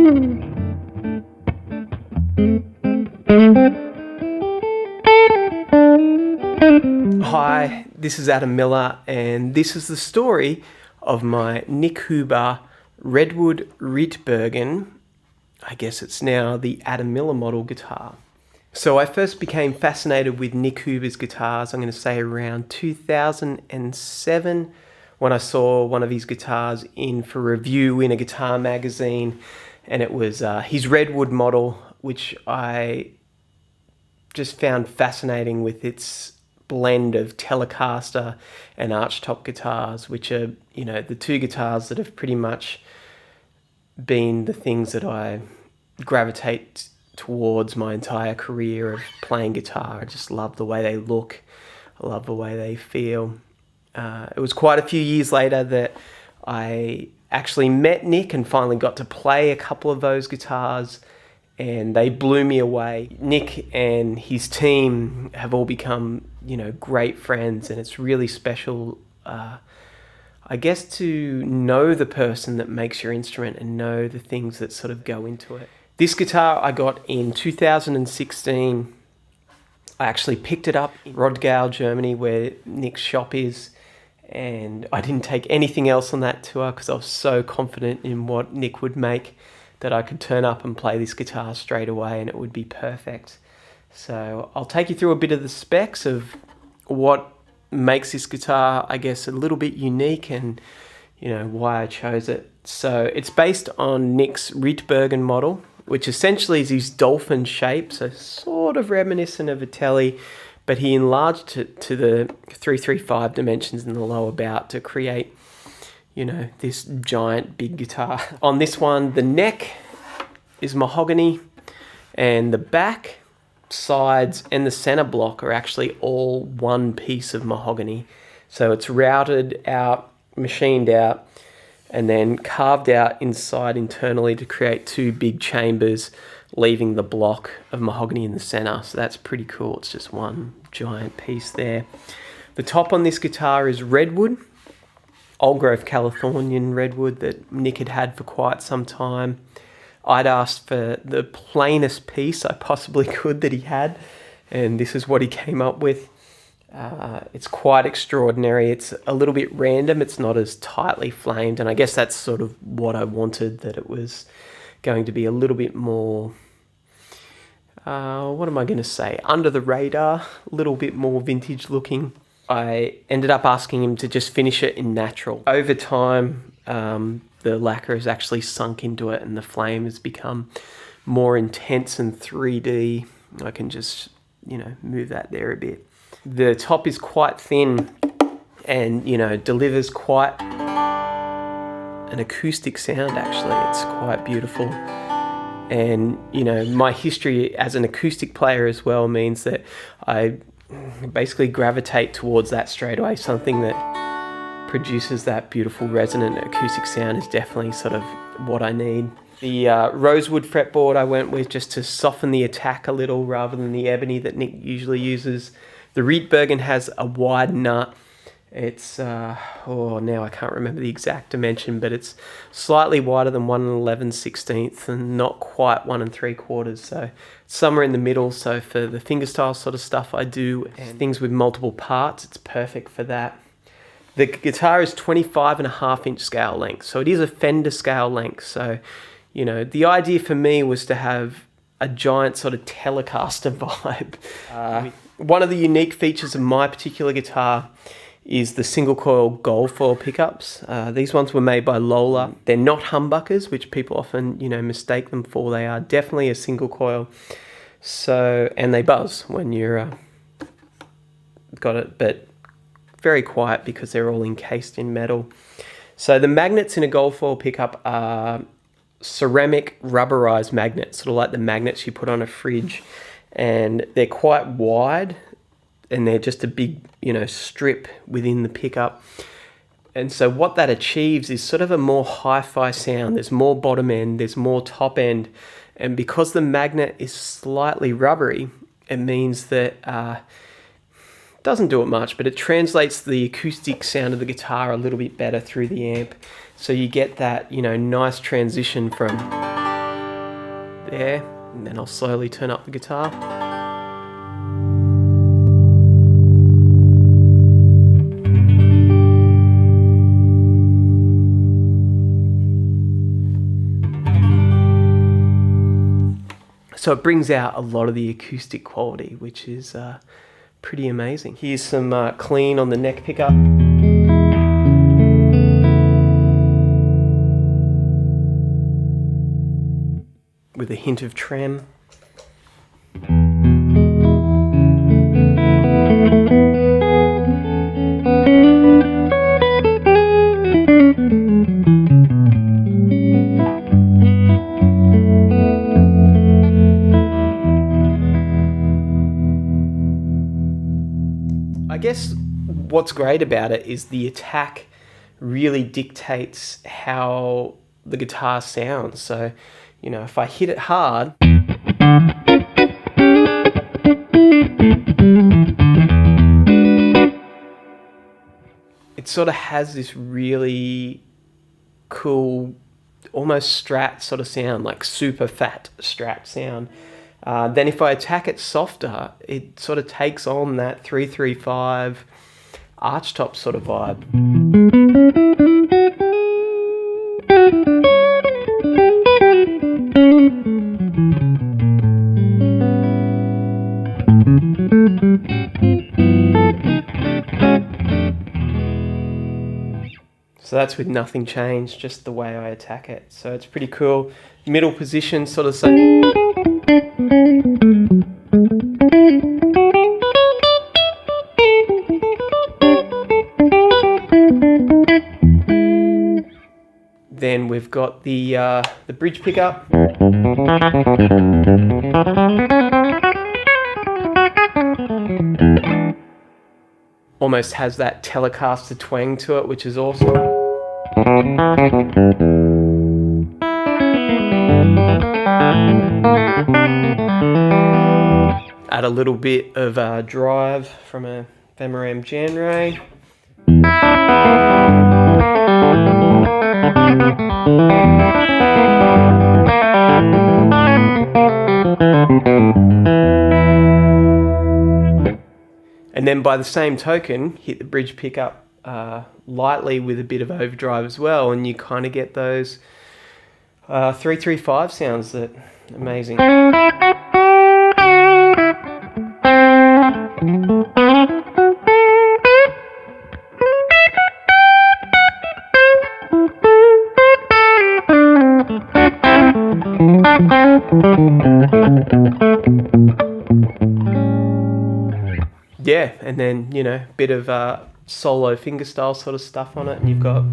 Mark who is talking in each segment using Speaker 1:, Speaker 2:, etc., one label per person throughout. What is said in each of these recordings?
Speaker 1: Hi, this is Adam Miller, and this is the story of my Nik Huber Redwood Rietbergen. I guess it's now the Adam Miller model guitar. So I first became fascinated with Nik Huber's guitars, I'm going to say around 2007, when I saw one of his guitars in for review in a guitar magazine, and it was his Redwood model, which I just found fascinating with its blend of Telecaster and archtop guitars, which are, you know, the two guitars that have pretty much been the things that I gravitate towards my entire career of playing guitar. I just love the way they look. I love the way they feel. It was quite a few years later that I actually met Nik and finally got to play a couple of those guitars, and they blew me away. Nik and his team have all become, you know, great friends, and it's really special, I guess, to know the person that makes your instrument and know the things that sort of go into it. This guitar I got in 2016. I actually picked it up in Rodgau, Germany, where Nik's shop is, and I didn't take anything else on that tour because I was so confident in what Nik would make that I could turn up and play this guitar straight away and it would be perfect. So I'll take you through a bit of the specs of what makes this guitar, I guess, a little bit unique, and, you know, why I chose it. So it's based on Nik's Rietbergen model, which essentially is his dolphin shape, so sort of reminiscent of a Tele, but he enlarged it to the 335 dimensions in the lower bout to create, you know, this giant big guitar. On this one, the neck is mahogany, and the back, sides, and the center block are actually all one piece of mahogany. So it's routed out, machined out, and then carved out inside internally to create two big chambers, leaving the block of mahogany in the center. So that's pretty cool. It's just one giant piece there. The top on this guitar is redwood, old growth Californian redwood that Nik had had for quite some time. I'd asked for the plainest piece I possibly could that he had, and this is what he came up with. It's quite extraordinary. It's a little bit random. It's not as tightly flamed, and I guess that's sort of what I wanted, that it was going to be a little bit more, what am I going to say, under the radar, a little bit more vintage looking. I ended up asking him to just finish it in natural. Over time, the lacquer has actually sunk into it and the flame has become more intense and 3D. I can just, you know, move that there a bit. The top is quite thin and, you know, delivers quite an acoustic sound, actually. It's quite beautiful. And, you know, my history as an acoustic player as well means that I basically gravitate towards that straight away. Something that produces that beautiful resonant acoustic sound is definitely sort of what I need. The rosewood fretboard I went with just to soften the attack a little rather than the ebony that Nik usually uses. The Rietbergen has a wide nut. It's, now I can't remember the exact dimension, but it's slightly wider than 1 11/16 and not quite 1 3/4. So somewhere in the middle. So for the fingerstyle sort of stuff I do and things with multiple parts, it's perfect for that. The guitar is 25.5-inch scale length. So it is a Fender scale length. So, you know, the idea for me was to have a giant sort of Telecaster vibe. One of the unique features of my particular guitar is the single coil gold foil pickups. These ones were made by Lola. They're not humbuckers, which people often, you know, mistake them for. They are definitely a single coil. So, and they buzz when you're got it, but very quiet because they're all encased in metal. So the magnets in a gold foil pickup are ceramic rubberized magnets, sort of like the magnets you put on a fridge, and they're quite wide. And they're just a big, you know, strip within the pickup. And so what that achieves is sort of a more hi-fi sound. There's more bottom end, there's more top end. And because the magnet is slightly rubbery, it means that it doesn't do it much, but it translates the acoustic sound of the guitar a little bit better through the amp. So you get that, you know, nice transition from there, and then I'll slowly turn up the guitar. So it brings out a lot of the acoustic quality, which is pretty amazing. Here's some clean on the neck pickup. With a hint of trem. I guess what's great about it is the attack really dictates how the guitar sounds. So, you know, if I hit it hard, it sort of has this really cool, almost Strat sort of sound, like super fat Strat sound. Then if I attack it softer, it sort of takes on that 335 archtop sort of vibe. So that's with nothing changed, just the way I attack it. So it's pretty cool. Middle position, sort of so. Then we've got the bridge pickup. Almost has that Telecaster twang to it, which is awesome. Add a little bit of drive from a Vemoram Janray. And then by the same token, hit the bridge pickup lightly with a bit of overdrive as well, and you kind of get those 335 sounds that amazing. Yeah, and then, you know, a bit of solo fingerstyle sort of stuff on it, and you've got...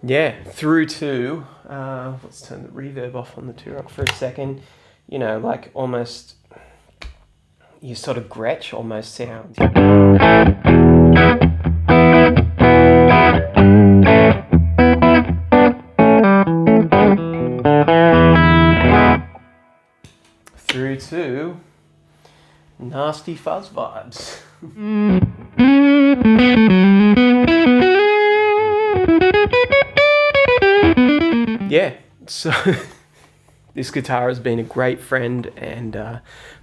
Speaker 1: Yeah, through to, let's turn the reverb off on the two-rock for a second, you know, like almost, you sort of Gretsch almost sounds. Through to nasty fuzz vibes. Yeah, so this guitar has been a great friend and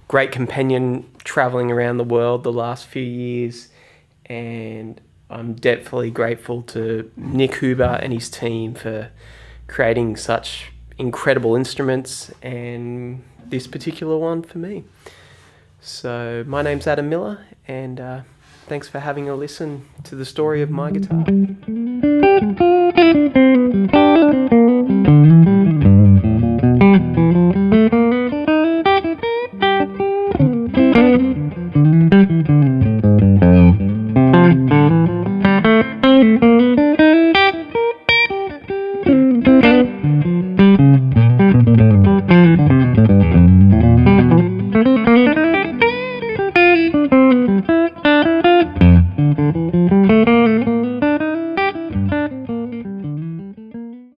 Speaker 1: great companion traveling around the world the last few years, and I'm definitely grateful to Nik Huber and his team for creating such incredible instruments, and this particular one for me. So my name's Adam Miller, and thanks for having a listen to the story of my guitar.